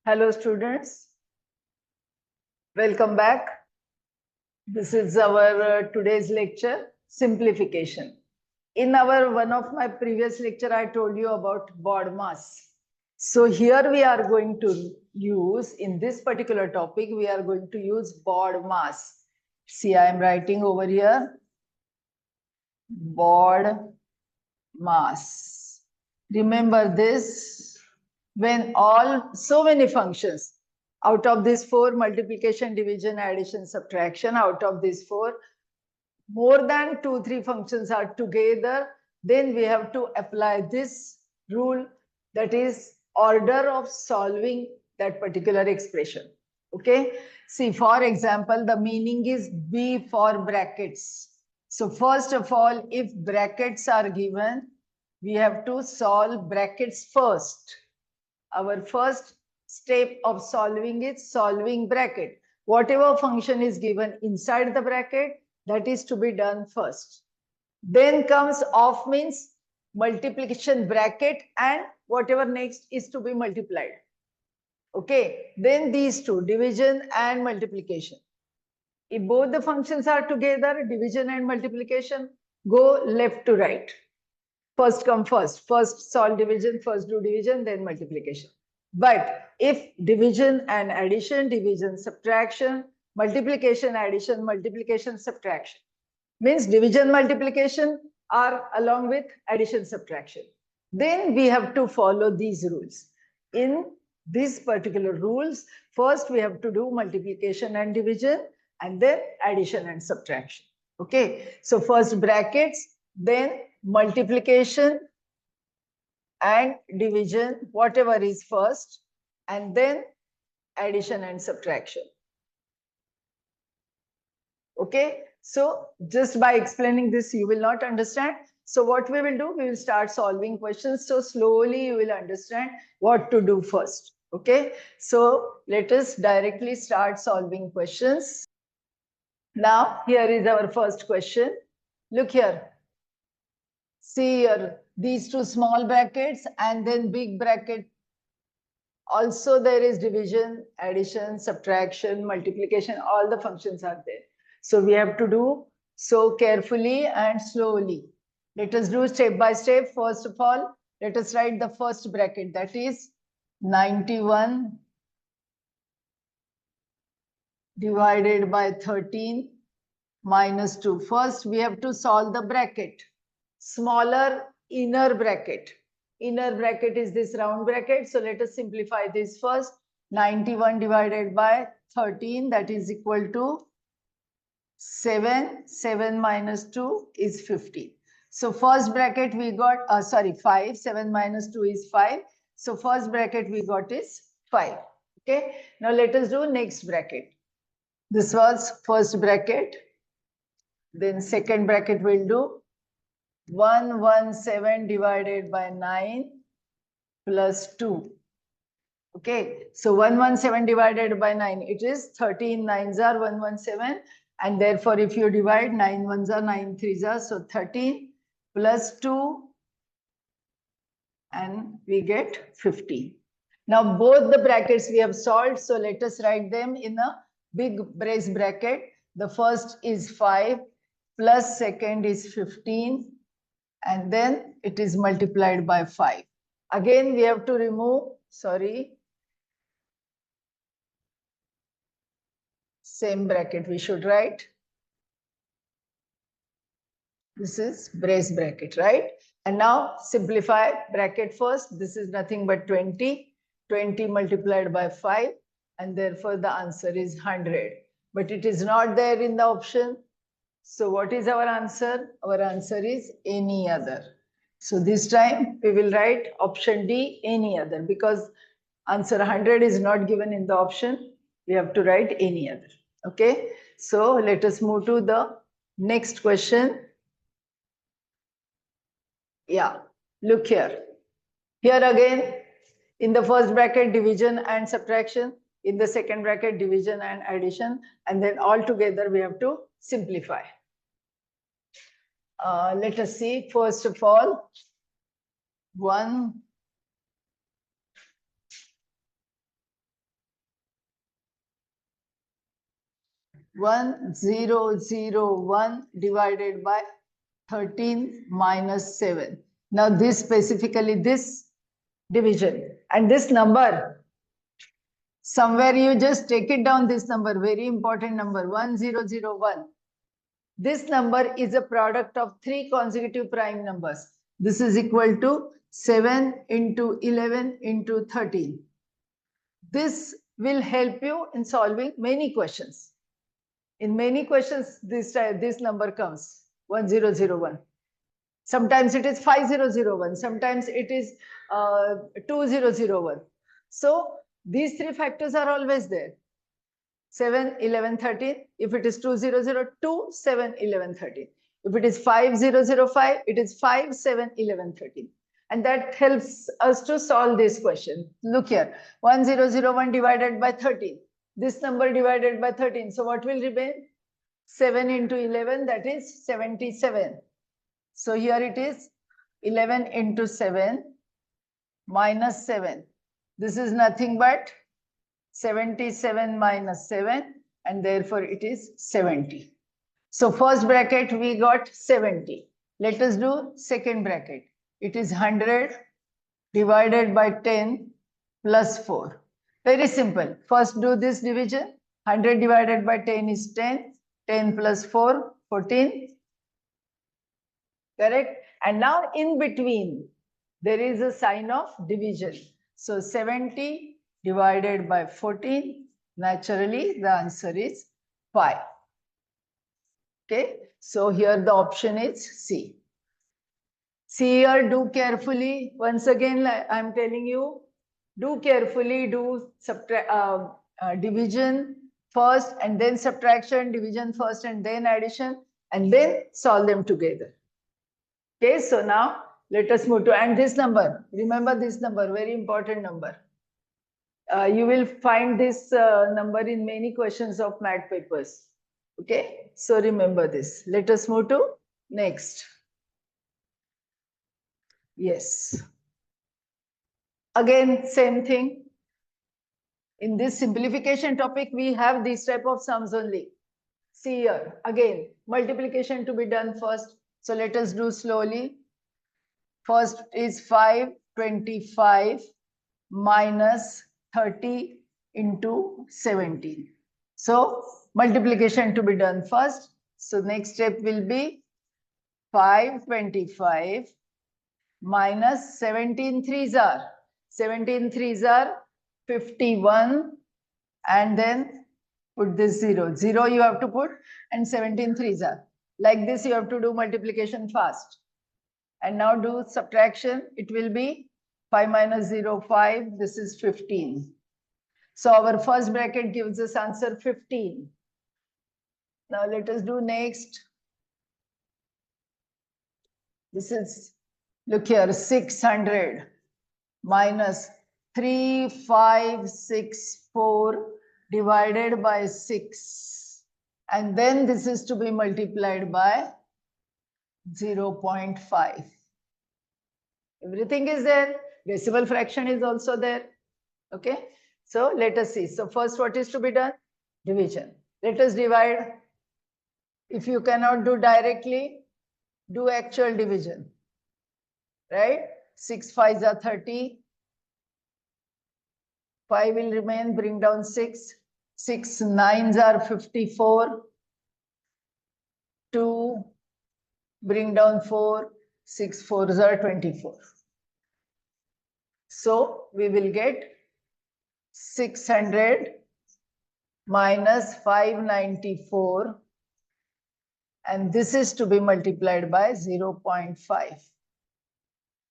Hello students, welcome back. This is our today's lecture, simplification. In our one of my previous lecture, I told you about BODMAS. So here we are going to use, in this particular topic, we are going to use BODMAS. See, I am writing over here, BODMAS. Remember this, when so many functions, out of these four, multiplication, division, addition, subtraction, out of these four, more than 2-3 functions are together, then we have to apply this rule, that is order of solving that particular expression. Okay, see, for example, the meaning is B for brackets. So first of all, if brackets are given, we have to solve brackets first. Our first step of solving is solving bracket. Whatever function is given inside the bracket, that is to be done first. Then comes off, means multiplication bracket and whatever next is to be multiplied. Okay, then these two, division and multiplication. If both the functions are together, division and multiplication, go left to right. First come first. First solve division, first do division, then multiplication. But if division and addition, division, subtraction, multiplication, addition, multiplication, subtraction, means division, multiplication are along with addition, subtraction, then we have to follow these rules. In these particular rules, first we have to do multiplication and division, and then addition and subtraction. Okay, so first brackets, then multiplication and division, whatever is first, and then addition and subtraction. Okay, so just by explaining this, you will not understand. So what we will do, we will start solving questions. So slowly you will understand what to do first. Okay, so let us directly start solving questions. Now, here is our first question. Look here. See here, these two small brackets and then big bracket. Also, there is division, addition, subtraction, multiplication, all the functions are there. So we have to do so carefully and slowly. Let us do step by step. First of all, let us write the first bracket, that is 91 divided by 13 minus 2. First, we have to solve the bracket. Smaller inner bracket. Inner bracket is this round bracket. So let us simplify this first. 91 divided by 13, that is equal to 7. 7 minus 2 is 50. So first bracket we got, 5. 7 minus 2 is 5. So first bracket we got is 5. Okay. Now let us do next bracket. This was first bracket. Then second bracket we'll do 117 divided by 9 plus 2. Okay, so 117 divided by 9, it is 13 9s are 117, and therefore if you divide 9 1s are 9 3s are, so 13 plus 2, and we get 15. Now both the brackets we have solved, so let us write them in a big brace bracket. The first is 5 plus second is 15. And then it is multiplied by 5. Again, we have to remove, same bracket we should write. This is brace bracket, right? And now simplify bracket first. This is nothing but 20. 20 multiplied by 5. And therefore the answer is 100. But it is not there in the option. So what is our answer? Our answer is any other. So this time we will write option D, any other, because answer 100 is not given in the option. We have to write any other. Okay. So let us move to the next question. Yeah, look here. Here again, in the first bracket, division and subtraction. In the second bracket, division and addition. And then all together we have to simplify. Let us see, first of all, 1 1001 divided by 13 minus 7. Now this specifically this division and this number, somewhere you just take it down, this number, very important number, 1001. This number is a product of 3 consecutive prime numbers. This is equal to 7 into 11 into 13. This will help you in solving many questions. In many questions, this number comes 1001. Sometimes it is 5001. Sometimes it is 2001. So these 3 factors are always there. 7, 11, 13. If it is 2002, 7, 11, 13. If it is 5005, it is 5, 7, 11, 13. And that helps us to solve this question. Look here, 1001 divided by 13. This number divided by 13. So what will remain? 7 into 11, that is 77. So here it is 11 into 7 minus 7. This is nothing but 77 minus 7, and therefore it is 70. So first bracket we got 70. Let us do second bracket. It is 100 divided by 10 plus 4. Very simple. First do this division. 100 divided by 10 is 10. 10 plus 4, 14. Correct? And now in between, there is a sign of division. So 70 divided by 14, naturally the answer is 5. Okay, so here the option is C. See here, do carefully. Once again, I'm telling you, do carefully, do division first and then subtraction, division first and then addition, and then solve them together. Okay, so now let us move to, and this number, remember this number, very important number. You will find this number in many questions of math papers. Okay, so remember this. Let us move to next. Yes. Again, same thing. In this simplification topic, we have this type of sums only. See here, again, multiplication to be done first. So let us do slowly. First is 525 minus 30 into 17. So multiplication to be done first. So next step will be 525 minus 17 threes are. 17 threes are 51, and then put this 0. 0 you have to put, and 17 threes are. Like this you have to do multiplication fast. And now do subtraction. It will be 5 minus 0, 5. This is 15. So our first bracket gives us answer 15. Now let us do next. This is, look here, 600 minus 3564 divided by 6. And then this is to be multiplied by 0.5. Everything is there. Decimal fraction is also there. Okay. So let us see. So first, what is to be done? Division. Let us divide. If you cannot do directly, do actual division. Right? 6 5s are 30. 5 will remain. Bring down 6. 6 9s are 54. 2. Bring down 4. 6 4s are 24. So we will get 600 minus 594, and this is to be multiplied by 0.5.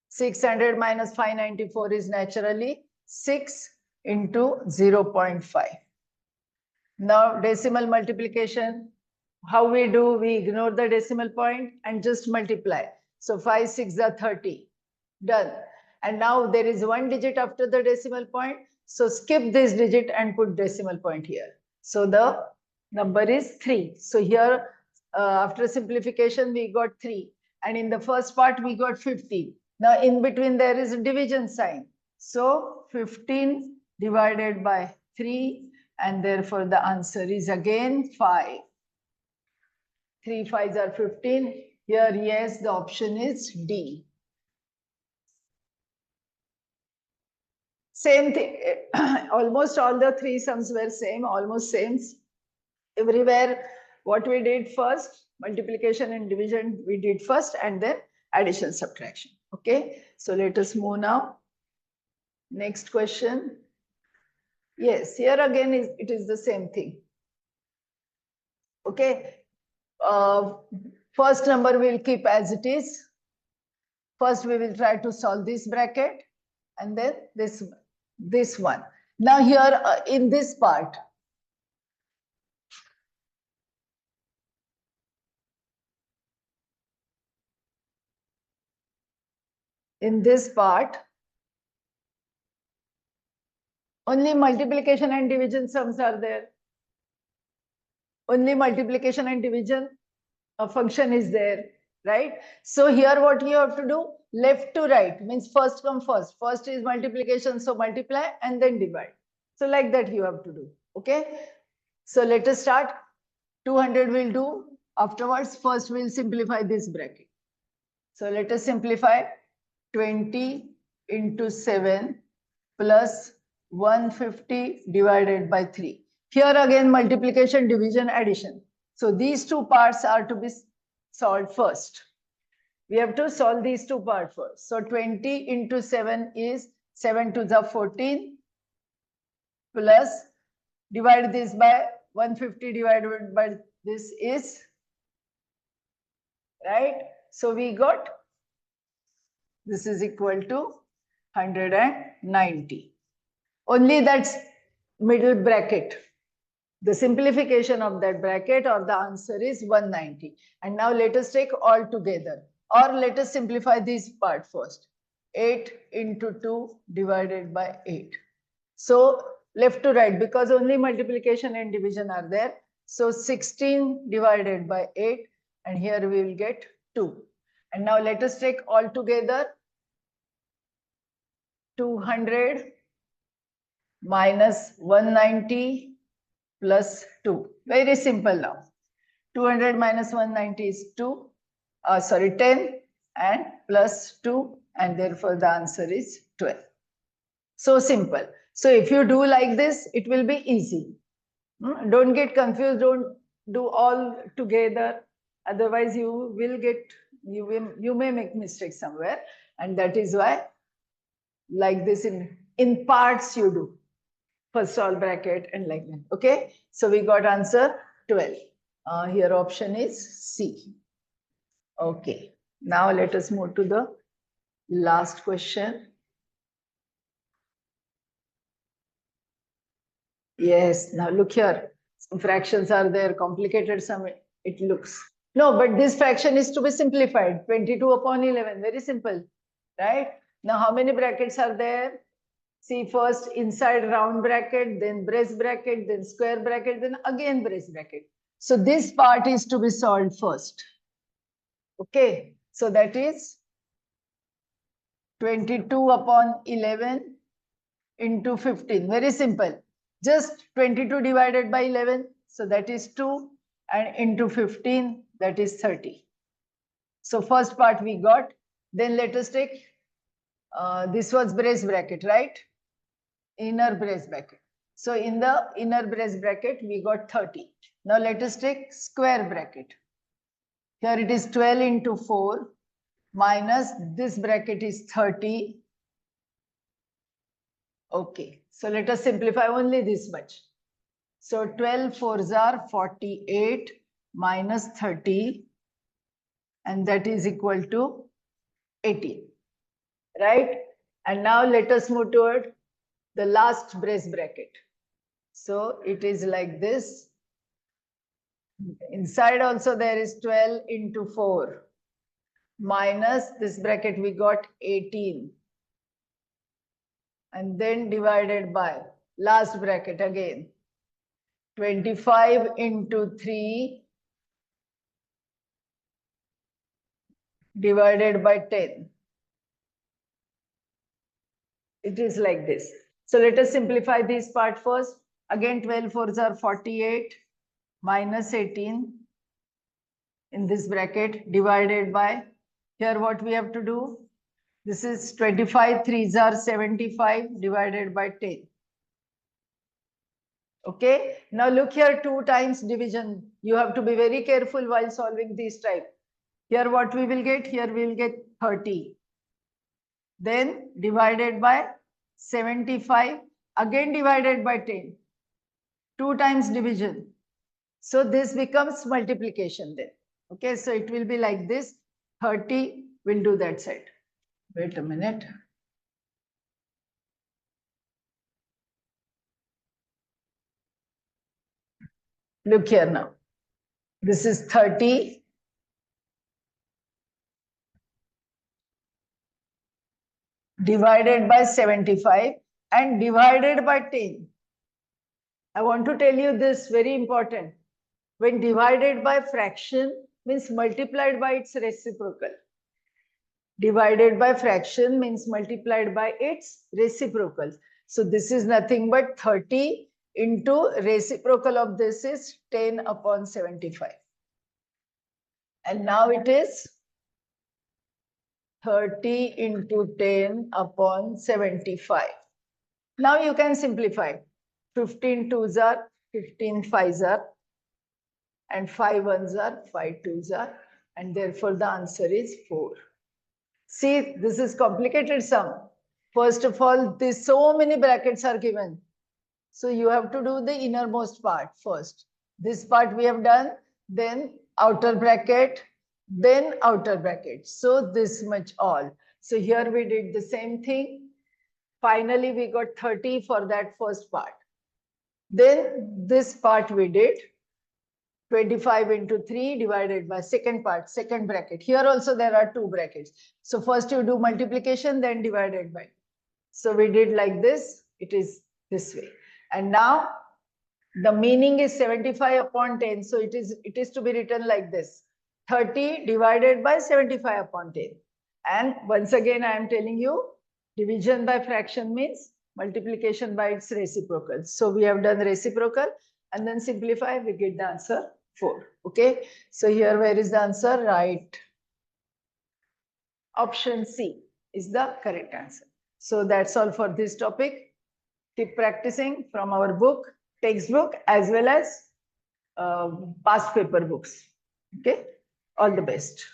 600 minus 594 is naturally 6 into 0.5. Now decimal multiplication, how we do? We ignore the decimal point and just multiply. So 5 6 are 30. Done. And now there is one digit after the decimal point. So skip this digit and put decimal point here. So the number is 3. So here after simplification we got 3. And in the first part we got 15. Now in between there is a division sign. So 15 divided by 3. and therefore the answer is again 5. 3 5s are 15. Here, yes, the option is D. Same thing. Almost all the three sums were same, almost same. Everywhere, what we did first, multiplication and division we did first, and then addition, subtraction. Okay, so let us move now. Next question. Yes, here again it is the same thing. Okay, first number we'll keep as it is. First we will try to solve this bracket and then this one. Now here in this part, only multiplication and division sums are there. Only multiplication and division function is there, right? So here what you have to do, left to right, means first come first. First is multiplication, so multiply and then divide. So like that you have to do, okay? So let us start. 200 will do. Afterwards, first we'll simplify this bracket. So let us simplify. 20 into 7 plus 150 divided by 3. Here again multiplication, division, addition. So these two parts are to be solved first. We have to solve these two parts first. So 20 into 7 is 7 to the 14 plus divide this by 150 divided by this is, right? So we got this is equal to 190. Only that's middle bracket. The simplification of that bracket or the answer is 190. And now let us take all together, or let us simplify this part first. 8 into 2 divided by 8. So left to right, because only multiplication and division are there. So 16 divided by 8, and here we will get 2. And now let us take all together. 200 minus 190 plus 2. Very simple now. 200 minus 190 is 10 and plus 2, and therefore the answer is 12. So simple. So if you do like this, it will be easy. Don't get confused. Don't do all together. Otherwise, you may make mistakes somewhere, and that is why like this in parts you do. First all bracket and like that. Okay. So we got answer 12. Here option is C. Okay. Now let us move to the last question. Yes. Now look here. Some fractions are there. Complicated some it looks. No, but this fraction is to be simplified. 22 upon 11. Very simple. Right? Now how many brackets are there? See, first inside round bracket, then brace bracket, then square bracket, then again brace bracket. So this part is to be solved first. Okay, so that is 22 upon 11 into 15. Very simple. Just 22 divided by 11. So that is 2, and into 15, that is 30. So first part we got. Then let us take, this was brace bracket, right? Inner brace bracket. So in the inner brace bracket, we got 30. Now let us take square bracket. Here it is 12 into 4 minus this bracket is 30. Okay, so let us simplify only this much. So 12 4s are 48 minus 30, and that is equal to 18. Right? And now let us move toward the last brace bracket. So it is like this. Inside also there is 12 into 4 minus this bracket we got 18, and then divided by last bracket again 25 into 3 divided by 10. It is like this. So let us simplify this part first. Again, 12 fours are 48 minus 18 in this bracket divided by, here what we have to do, this is 25 threes are 75 divided by 10. Okay, now look here, 2 times division. You have to be very careful while solving this type. Here what we will get, here we will get 30. Then divided by 75, again divided by 10. 2 times division. So this becomes multiplication then. Okay, so it will be like this. 30 will do that side. Wait a minute. Look here now. This is 30. Divided by 75 and divided by 10. I want to tell you this, very important. When divided by fraction means multiplied by its reciprocal. Divided by fraction means multiplied by its reciprocal. So this is nothing but 30 into reciprocal of this is 10 upon 75. And now it is 30 into 10 upon 75. Now you can simplify. 15 twos are 15 fives are, and 5 ones are 5 twos are, and therefore the answer is 4. See, this is complicated sum. First of all, this so many brackets are given. So you have to do the innermost part first. This part we have done, then outer bracket, then outer bracket. So this much all. So here we did the same thing. Finally, we got 30 for that first part. Then this part we did 25 into 3 divided by second part, second bracket. Here also there are 2 brackets. So first you do multiplication, then divided by. So we did like this. It is this way. And now the meaning is 75 upon 10. So it is to be written like this. 30 divided by 75 upon 10. And once again, I am telling you, division by fraction means multiplication by its reciprocal. So we have done reciprocal and then simplify, we get the answer 4. Okay. So here, where is the answer? Right. Option C is the correct answer. So that's all for this topic. Keep practicing from our book, textbook, as well as past paper books. Okay. All the best.